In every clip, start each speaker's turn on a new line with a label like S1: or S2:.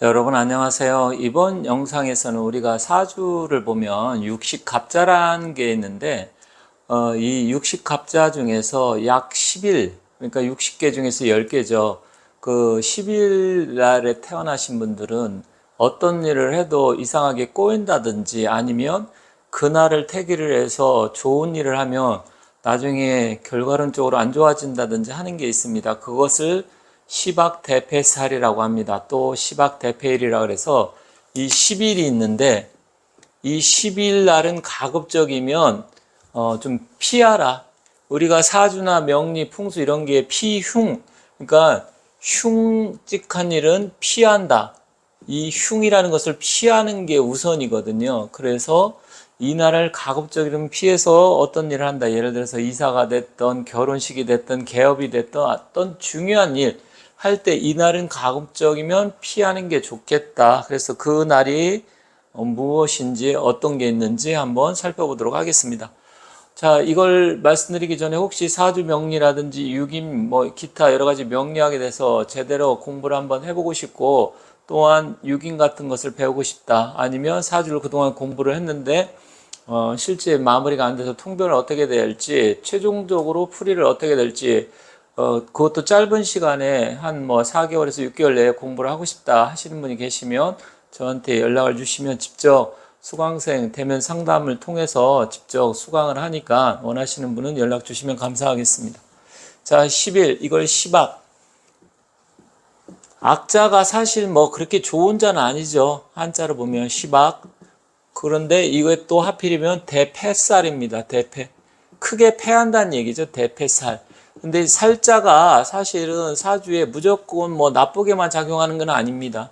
S1: 여러분 안녕하세요. 이번 영상에서는 우리가 사주를 보면 육식갑자라는 게 있는데 이 육식갑자 중에서 약 10일, 그러니까 60개 중에서 10개죠. 그 10일 날에 태어나신 분들은 어떤 일을 해도 이상하게 꼬인다든지 아니면 그날을 태기를 해서 좋은 일을 하면 나중에 결과론적으로 안 좋아진다든지 하는 게 있습니다. 그것을 시박대패살이라고 합니다. 또 시박대패일이라고 해서 이 10일이 있는데 이 10일 날은 가급적이면 좀 피하라. 우리가 사주나 명리, 풍수 이런 게 피흉, 그러니까 흉직한 일은 피한다. 이 흉이라는 것을 피하는 게 우선이거든요. 그래서 이날을 가급적이면 피해서 어떤 일을 한다. 예를 들어서 이사가 됐던 결혼식이 됐던 개업이 됐던 어떤 중요한 일 할 때 이날은 가급적이면 피하는 게 좋겠다. 그래서 그 날이 무엇인지 어떤 게 있는지 한번 살펴보도록 하겠습니다. 자, 이걸 말씀드리기 전에 혹시 사주 명리라든지 유김 뭐 기타 여러 가지 명리학에 대해서 제대로 공부를 한번 해보고 싶고 또한 유김 같은 것을 배우고 싶다. 아니면 사주를 그동안 공부를 했는데 실제 마무리가 안 돼서 통변을 어떻게 될지 최종적으로 풀이를 어떻게 될지 그것도 짧은 시간에 한 뭐 4개월에서 6개월 내에 공부를 하고 싶다 하시는 분이 계시면 저한테 연락을 주시면 직접 수강생 대면 상담을 통해서 직접 수강을 하니까 원하시는 분은 연락 주시면 감사하겠습니다. 자, 10일 이걸 시박. 악자가 사실 뭐 그렇게 좋은 자는 아니죠. 한자로 보면 시박. 그런데 이게 또 하필이면 대패살입니다. 대패. 크게 패한다는 얘기죠. 대패살. 근데 살자가 사실은 사주에 무조건 뭐 나쁘게만 작용하는 건 아닙니다.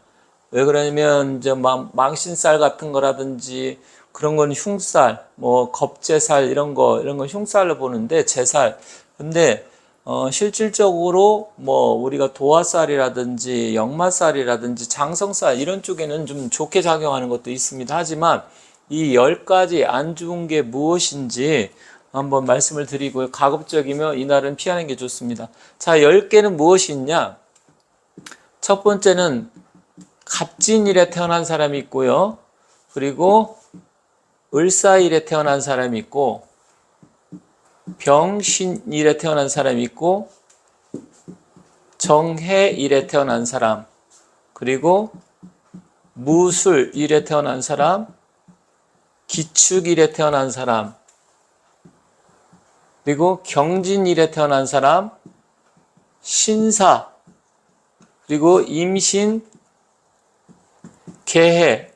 S1: 왜 그러냐면 이제 망신살 같은 거라든지 그런 건 흉살, 뭐 겁재살 이런 거 흉살로 보는데 재살. 근데 실질적으로 뭐 우리가 도화살이라든지 역마살이라든지 장성살 이런 쪽에는 좀 좋게 작용하는 것도 있습니다. 하지만 이 10가지 안 좋은 게 무엇인지 한번 말씀을 드리고요. 가급적이면 이날은 피하는 게 좋습니다. 자, 10개는 무엇이 있냐? 첫 번째는 갑진일에 태어난 사람이 있고요. 그리고 을사일에 태어난 사람이 있고 병신일에 태어난 사람이 있고 정해일에 태어난 사람 그리고 무술일에 태어난 사람 기축일에 태어난 사람 그리고 경진일에 태어난 사람 신사 그리고 임신 개해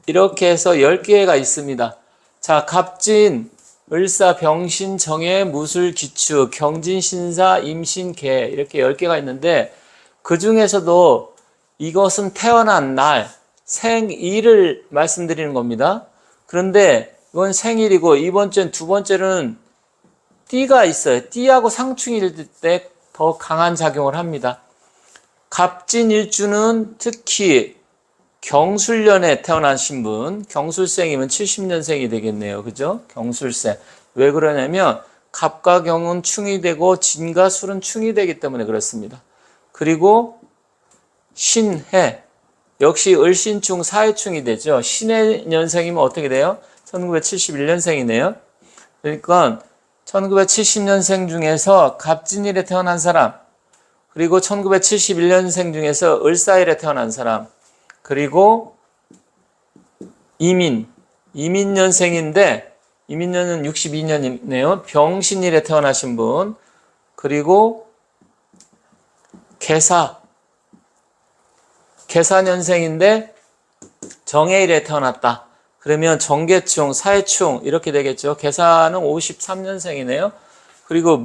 S1: 이렇게 해서 10개가 있습니다. 자, 갑진, 을사, 병신, 정해, 무술, 기축, 경진, 신사, 임신, 개 이렇게 10개가 있는데 그 중에서도 이것은 태어난 날, 생일을 말씀드리는 겁니다. 그런데 이건 생일이고 두 번째는 띠가 있어요. 띠하고 상충일 때 더 강한 작용을 합니다. 갑진일주는 특히 경술년에 태어나신 분, 경술생이면 70년생이 되겠네요. 그죠? 경술생. 왜 그러냐면 갑과 경은 충이 되고 진과 술은 충이 되기 때문에 그렇습니다. 그리고 신해. 역시 을신충, 사해충이 되죠. 신해 년생이면 어떻게 돼요? 1971년생이네요. 그러니까 1970년생 중에서 갑진일에 태어난 사람, 그리고 1971년생 중에서 을사일에 태어난 사람, 그리고 이민년생인데 이민년은 62년이네요. 병신일에 태어나신 분, 그리고 개사년생인데 정해일에 태어났다. 그러면 정계충, 사해충 이렇게 되겠죠. 개사는 53년생이네요. 그리고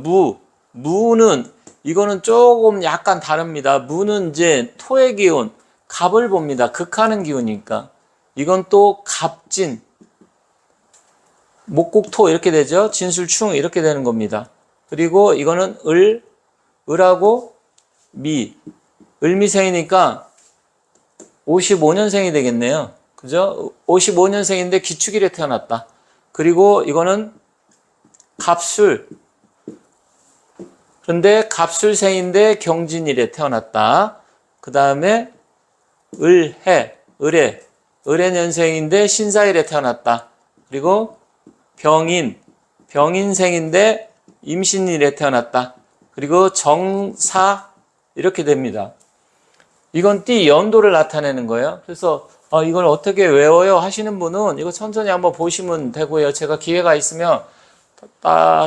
S1: 무는 이거는 조금 약간 다릅니다. 무는 이제 토의 기운, 갑을 봅니다. 극하는 기운이니까. 이건 또 갑진, 목국토 이렇게 되죠. 진술충 이렇게 되는 겁니다. 그리고 이거는 을하고 을미생이니까 55년생이 되겠네요. 그죠? 55년생인데 기축일에 태어났다. 그리고 이거는 갑술. 그런데 갑술생인데 경진일에 태어났다. 그 다음에 을해년생인데 신사일에 태어났다. 그리고 병인생인데 임신일에 태어났다. 그리고 정사 이렇게 됩니다. 이건 띠 연도를 나타내는 거예요. 그래서 이걸 어떻게 외워요 하시는 분은 이거 천천히 한번 보시면 되고요. 제가 기회가 있으면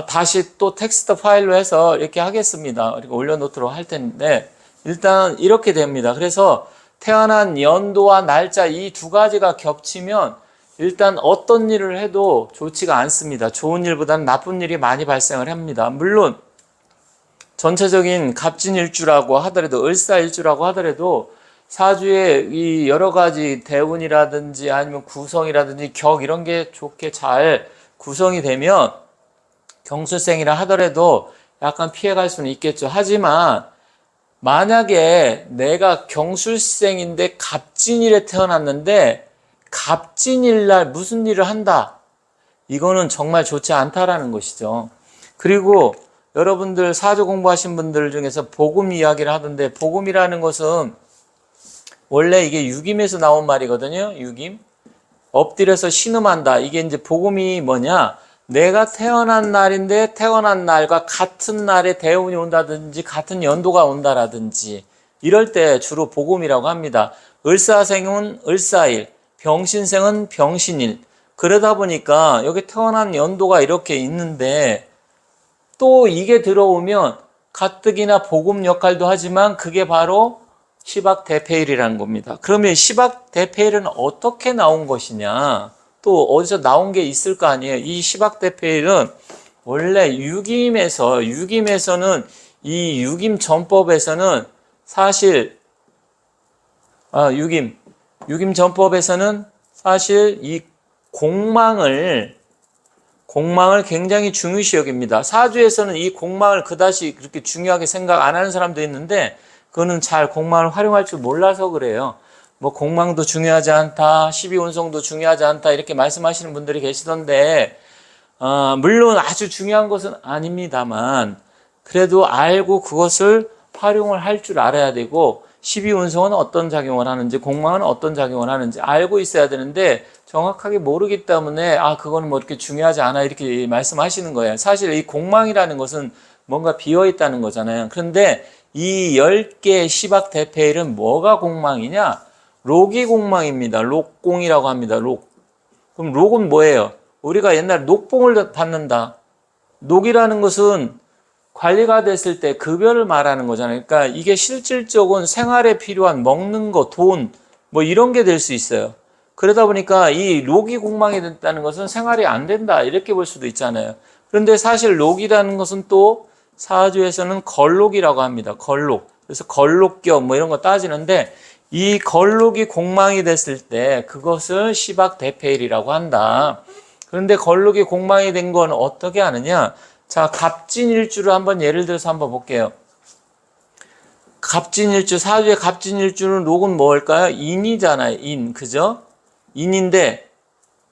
S1: 다시 또 텍스트 파일로 해서 이렇게 하겠습니다. 그리고 올려놓도록 할 텐데 일단 이렇게 됩니다. 그래서 태어난 연도와 날짜 이 두 가지가 겹치면 일단 어떤 일을 해도 좋지가 않습니다. 좋은 일보다는 나쁜 일이 많이 발생을 합니다. 물론 전체적인 갑진일주라고 하더라도 을사일주라고 하더라도 사주에 이 여러 가지 대운이라든지 아니면 구성이라든지 격 이런 게 좋게 잘 구성이 되면 경술생이라 하더라도 약간 피해갈 수는 있겠죠. 하지만 만약에 내가 경술생인데 갑진일에 태어났는데 갑진일날 무슨 일을 한다. 이거는 정말 좋지 않다라는 것이죠. 그리고 여러분들 사주 공부하신 분들 중에서 복음 이야기를 하던데 복음이라는 것은 원래 이게 유김에서 나온 말이거든요. 유김. 엎드려서 신음한다. 이게 이제 복음이 뭐냐? 내가 태어난 날인데 태어난 날과 같은 날에 대운이 온다든지 같은 연도가 온다라든지 이럴 때 주로 복음이라고 합니다. 을사생은 을사일, 병신생은 병신일. 그러다 보니까 여기 태어난 연도가 이렇게 있는데 또 이게 들어오면 가뜩이나 복음 역할도 하지만 그게 바로 시박대패일이라는 겁니다. 그러면 시박대패일은 어떻게 나온 것이냐? 또 어디서 나온 게 있을 거 아니에요. 이 시박대패일은 원래 유김에서는 이 유김 전법에서는 사실 유김 전법에서는 사실 이 공망을 굉장히 중요시 여깁니다. 사주에서는 이 공망을 그다지 그렇게 중요하게 생각 안 하는 사람도 있는데 그거는 잘 공망을 활용할 줄 몰라서 그래요. 뭐 공망도 중요하지 않다, 12운성도 중요하지 않다 이렇게 말씀하시는 분들이 계시던데 물론 아주 중요한 것은 아닙니다만 그래도 알고 그것을 활용을 할 줄 알아야 되고 12운성은 어떤 작용을 하는지 공망은 어떤 작용을 하는지 알고 있어야 되는데 정확하게 모르기 때문에 그거는 뭐 이렇게 중요하지 않아 이렇게 말씀하시는 거예요. 사실 이 공망이라는 것은 뭔가 비어있다는 거잖아요. 그런데 이 10개의 시박대패일은 뭐가 공망이냐? 록이 공망입니다. 록공이라고 합니다. 록. 그럼 록은 뭐예요? 우리가 옛날에 녹봉을 받는다. 녹이라는 것은 관리가 됐을 때 급여를 말하는 거잖아요. 그러니까 이게 실질적인 생활에 필요한 먹는 거, 돈, 뭐 이런 게 될 수 있어요. 그러다 보니까 이 록이 공망이 됐다는 것은 생활이 안 된다. 이렇게 볼 수도 있잖아요. 그런데 사실 록이라는 것은 또 사주에서는 걸록이라고 합니다. 걸록. 그래서 걸록격 뭐 이런 거 따지는데 이 걸록이 공망이 됐을 때 그것을 시박대패일이라고 한다. 그런데 걸록이 공망이 된 건 어떻게 하느냐? 자, 갑진일주를 한번 예를 들어서 한번 볼게요. 갑진일주, 사주의 갑진일주는 록은 뭘까요? 인이잖아요. 인, 그죠? 인인데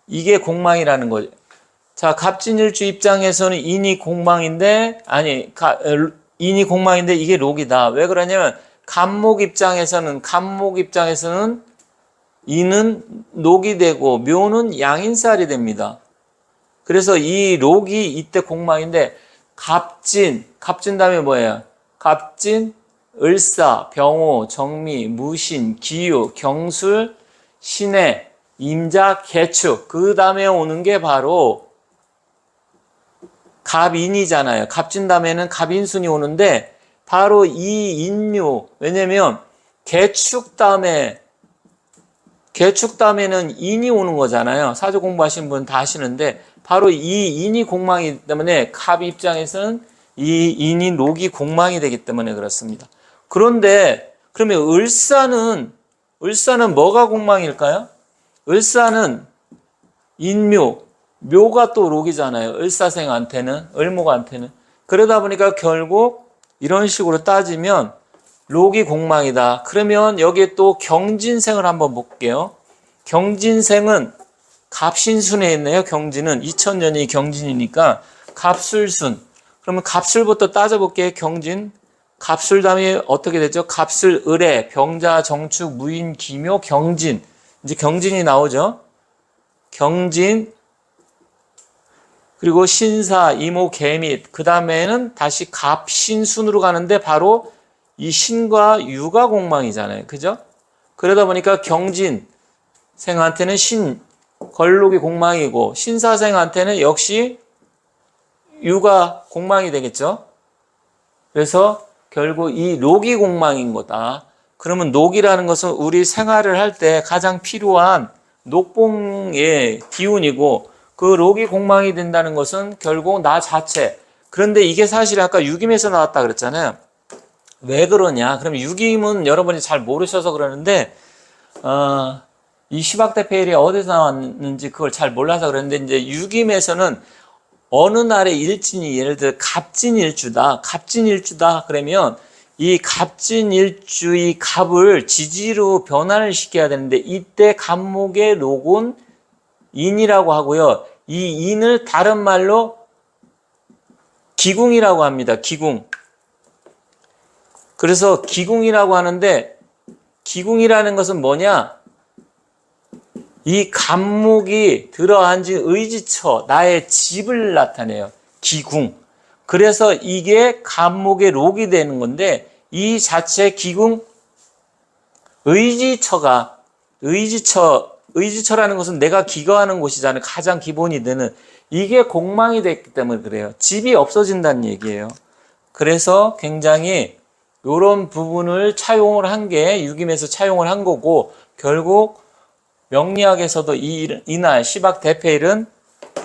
S1: 이게 공망이라는 거죠. 자, 갑진일주 입장에서는 인이 공망인데 인이 공망인데 이게 록이다. 왜 그러냐면 갑목 입장에서는 인은 녹이 되고 묘는 양인살이 됩니다. 그래서 이 록이 이때 공망인데 갑진 다음에 뭐예요? 갑진, 을사, 병호, 정미, 무신, 기유, 경술, 신해, 임자, 개축. 그 다음에 오는 게 바로 갑인이잖아요. 갑진 다음에는 갑인순이 오는데 바로 이 인묘. 왜냐면 개축 다음에는 인이 오는 거잖아요. 사주 공부하신 분 다 아시는데 바로 이 인이 공망이기 때문에 갑 입장에서는 이 인이 록이 공망이 되기 때문에 그렇습니다. 그런데 그러면 을사는 뭐가 공망일까요? 을사는 인묘, 묘가 또 록이잖아요. 을사생한테는, 을목한테는. 그러다 보니까 결국 이런 식으로 따지면 록이 공망이다. 그러면 여기에 또 경진생을 한번 볼게요. 경진생은 갑신순에 있네요. 경진은 2000년이 경진이니까 갑술순. 그러면 갑술부터 따져볼게요. 경진, 갑술 다음에 어떻게 되죠? 갑술, 을에, 병자, 정축, 무인, 기묘, 경진. 이제 경진이 나오죠. 경진, 그리고 신사, 이모, 개밋. 그 다음에는 다시 갑, 신, 순으로 가는데 바로 이 신과 유가 공망이잖아요. 그죠? 그러다 보니까 경진 생한테는 신, 걸록이 공망이고, 신사생한테는 역시 유가 공망이 되겠죠. 그래서 결국 이 녹이 공망인 거다. 그러면 녹이라는 것은 우리 생활을 할 때 가장 필요한 녹봉의 기운이고, 그 녹이 공망이 된다는 것은 결국 나 자체. 그런데 이게 사실 아까 유김에서 나왔다 그랬잖아요. 왜 그러냐? 그럼 유김은 여러분이 잘 모르셔서 그러는데, 이 시박대페일이 어디서 나왔는지 그걸 잘 몰라서 그랬는데, 이제 유김에서는 어느 날의 일진이 예를 들어 갑진일주다. 갑진일주다. 그러면 이 갑진일주의 갑을 지지로 변환을 시켜야 되는데, 이때 갑목의 녹은 인이라고 하고요. 이 인을 다른 말로 기궁이라고 합니다. 기궁. 그래서 기궁이라고 하는데, 기궁이라는 것은 뭐냐? 이 갑목이 들어앉은 의지처, 나의 집을 나타내요. 기궁. 그래서 이게 갑목의 록이 되는 건데, 이 자체 기궁 의지처라는 것은 내가 기거하는 곳이잖아요. 가장 기본이 되는. 이게 공망이 됐기 때문에 그래요. 집이 없어진다는 얘기예요. 그래서 굉장히 이런 부분을 차용을 한 게 유김에서 차용을 한 거고, 결국 명리학에서도 이날 시박대패일은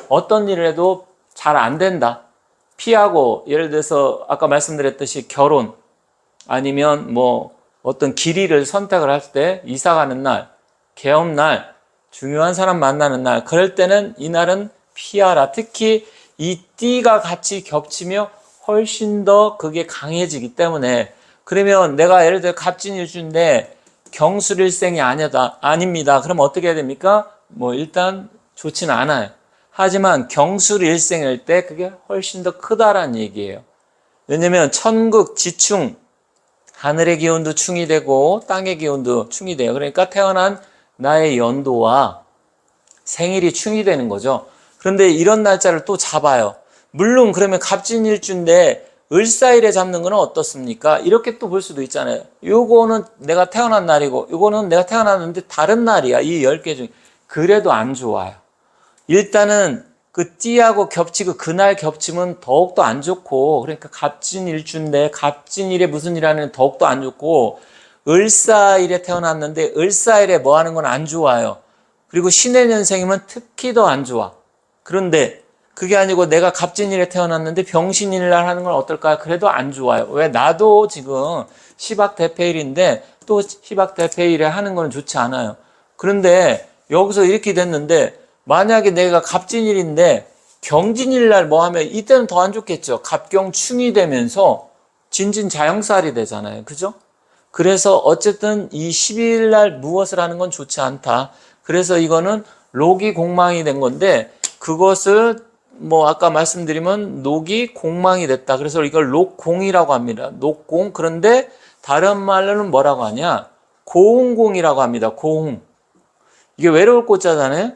S1: 어떤 일을 해도 잘 안 된다. 피하고, 예를 들어서 아까 말씀드렸듯이 결혼, 아니면 뭐 어떤 길이를 선택을 할 때 이사 가는 날, 개업날, 중요한 사람 만나는 날, 그럴 때는 이날은 피하라. 특히 이 띠가 같이 겹치며 훨씬 더 그게 강해지기 때문에. 그러면 내가 예를 들어 갑진일주인데 경술일생이 아닙니다. 그럼 어떻게 해야 됩니까? 뭐 일단 좋지는 않아요. 하지만 경술일생일 때 그게 훨씬 더 크다라는 얘기예요. 왜냐면 천극, 지충, 하늘의 기운도 충이 되고 땅의 기운도 충이 돼요. 그러니까 태어난 나의 연도와 생일이 충이 되는 거죠. 그런데 이런 날짜를 또 잡아요. 물론 그러면 갑진일주인데 을사일에 잡는 거는 어떻습니까? 이렇게 또 볼 수도 있잖아요. 요거는 내가 태어난 날이고 요거는 내가 태어났는데 다른 날이야. 이 10개 중에. 그래도 안 좋아요. 일단은 그 띠하고 겹치고 그날 겹치면 더욱더 안 좋고, 그러니까 갑진일주인데 갑진일에 무슨 일 하는 더욱더 안 좋고, 을사일에 태어났는데 을사일에 뭐 하는 건 안 좋아요. 그리고 신의 년생이면 특히 더 안 좋아. 그런데 그게 아니고 내가 갑진일에 태어났는데 병신일날 하는 건 어떨까요? 그래도 안 좋아요. 왜? 나도 지금 시박대패일인데 또 시박대패일에 하는 건 좋지 않아요. 그런데 여기서 이렇게 됐는데, 만약에 내가 갑진일인데 경진일날 뭐 하면 이때는 더 안 좋겠죠. 갑경충이 되면서 진진자영살이 되잖아요. 그죠? 그래서 어쨌든 이 12일날 무엇을 하는 건 좋지 않다. 그래서 이거는 녹이 공망이 된 건데, 그것을 뭐 아까 말씀드리면 녹이 공망이 됐다. 그래서 이걸 녹공이라고 합니다. 녹공. 그런데 다른 말로는 뭐라고 하냐? 고흥공이라고 합니다. 고흥. 이게 외로울 꽃자잖아요.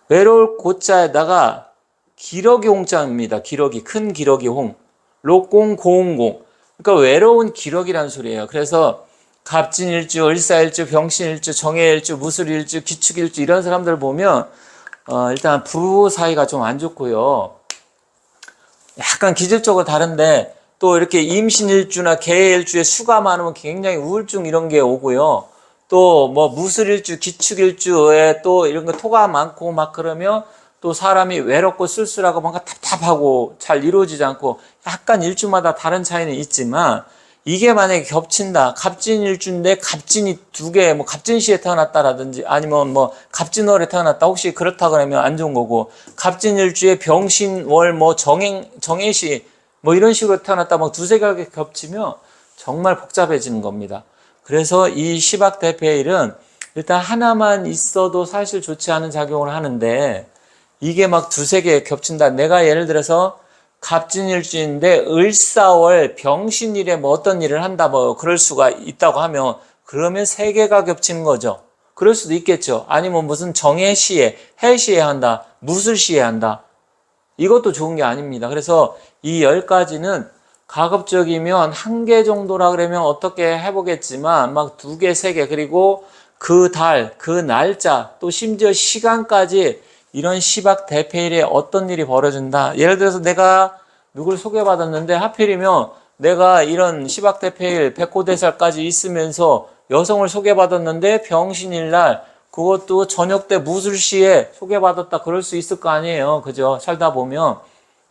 S1: 외로울 꽃자에다가 기러기 홍자입니다. 기러기, 큰 기러기 홍. 록공, 고흥공. 그러니까 외로운 기러기라는 소리예요. 그래서 갑진일주, 을사일주, 병신일주, 정해일주, 무술일주, 기축일주 이런 사람들 보면 일단 부부 사이가 좀 안 좋고요. 약간 기질적으로 다른데, 또 이렇게 임신일주나 계일주에 수가 많으면 굉장히 우울증 이런 게 오고요. 또 뭐 무술일주, 기축일주에 또 이런 거 토가 많고 막 그러면 또 사람이 외롭고 쓸쓸하고 뭔가 답답하고 잘 이루어지지 않고, 약간 일주마다 다른 차이는 있지만, 이게 만약에 겹친다. 갑진일주인데 갑진이 두 개, 뭐 갑진시에 태어났다라든지 아니면 뭐 갑진월에 태어났다. 혹시 그렇다 그러면 안 좋은 거고, 갑진일주에 병신월 뭐 정해시 뭐 이런 식으로 태어났다. 뭐 두세 개가 겹치면 정말 복잡해지는 겁니다. 그래서 이 시박대패일은 일단 하나만 있어도 사실 좋지 않은 작용을 하는데, 이게 막 두세 개 겹친다. 내가 예를 들어서 갑진일주인데 을사월 병신일에 뭐 어떤 일을 한다 뭐 그럴 수가 있다고 하면 그러면 세 개가 겹치는 거죠. 그럴 수도 있겠죠. 아니면 무슨 정해시에 해시에 한다, 무술시에 한다. 이것도 좋은 게 아닙니다. 그래서 이 10가지는 가급적이면 한 개 정도라 그러면 어떻게 해보겠지만 막 2개, 3개 그리고 그 달, 그 날짜 또 심지어 시간까지 이런 시박 대패일에 어떤 일이 벌어진다. 예를 들어서 내가 누굴 소개받았는데 하필이면 내가 이런 시박 대패일 백호대살까지 있으면서 여성을 소개받았는데 병신일 날 그것도 저녁 때 무술시에 소개받았다 그럴 수 있을 거 아니에요. 그죠? 살다 보면.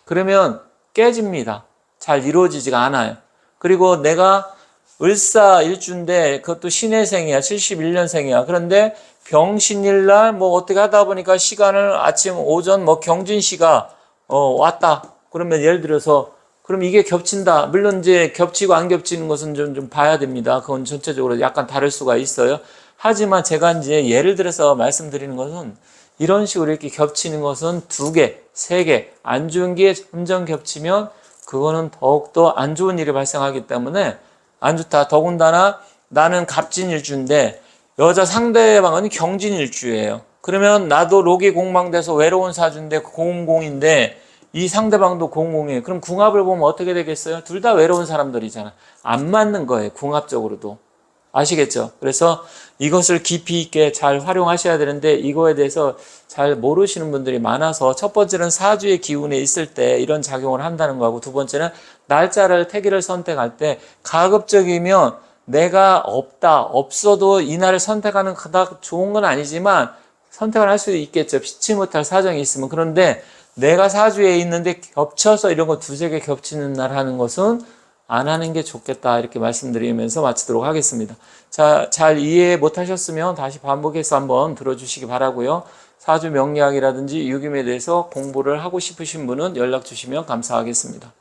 S1: 그러면 깨집니다. 잘 이루어지지가 않아요. 그리고 내가 을사일주인데 그것도 신해생이야. 71년생이야. 그런데 병신일날 뭐 어떻게 하다 보니까 시간을 아침 오전 뭐 경진씨가 왔다. 그러면 예를 들어서 그럼 이게 겹친다. 물론 이제 겹치고 안 겹치는 것은 좀 봐야 됩니다. 그건 전체적으로 약간 다를 수가 있어요. 하지만 제가 이제 예를 들어서 말씀드리는 것은 이런 식으로 이렇게 겹치는 것은 2개, 3개 안 좋은 게 점점 겹치면 그거는 더욱더 안 좋은 일이 발생하기 때문에 안 좋다. 더군다나 나는 갑진일주인데 여자 상대방은 경진일주예요. 그러면 나도 로기 공망돼서 외로운 사주인데 공공인데 이 상대방도 공공이에요. 그럼 궁합을 보면 어떻게 되겠어요? 둘 다 외로운 사람들이잖아. 안 맞는 거예요. 궁합적으로도. 아시겠죠? 그래서 이것을 깊이 있게 잘 활용하셔야 되는데 이거에 대해서 잘 모르시는 분들이 많아서 첫 번째는 사주의 기운에 있을 때 이런 작용을 한다는 거하고 두 번째는 날짜를 태기를 선택할 때 가급적이면 내가 없어도 이 날을 선택하는 그닥 좋은 건 아니지만 선택을 할 수도 있겠죠. 피치 못할 사정이 있으면. 그런데 내가 사주에 있는데 겹쳐서 이런 거 2-3개 겹치는 날 하는 것은 안 하는 게 좋겠다 이렇게 말씀드리면서 마치도록 하겠습니다. 자, 잘 이해 못하셨으면 다시 반복해서 한번 들어주시기 바라고요. 사주 명리학이라든지 유김에 대해서 공부를 하고 싶으신 분은 연락 주시면 감사하겠습니다.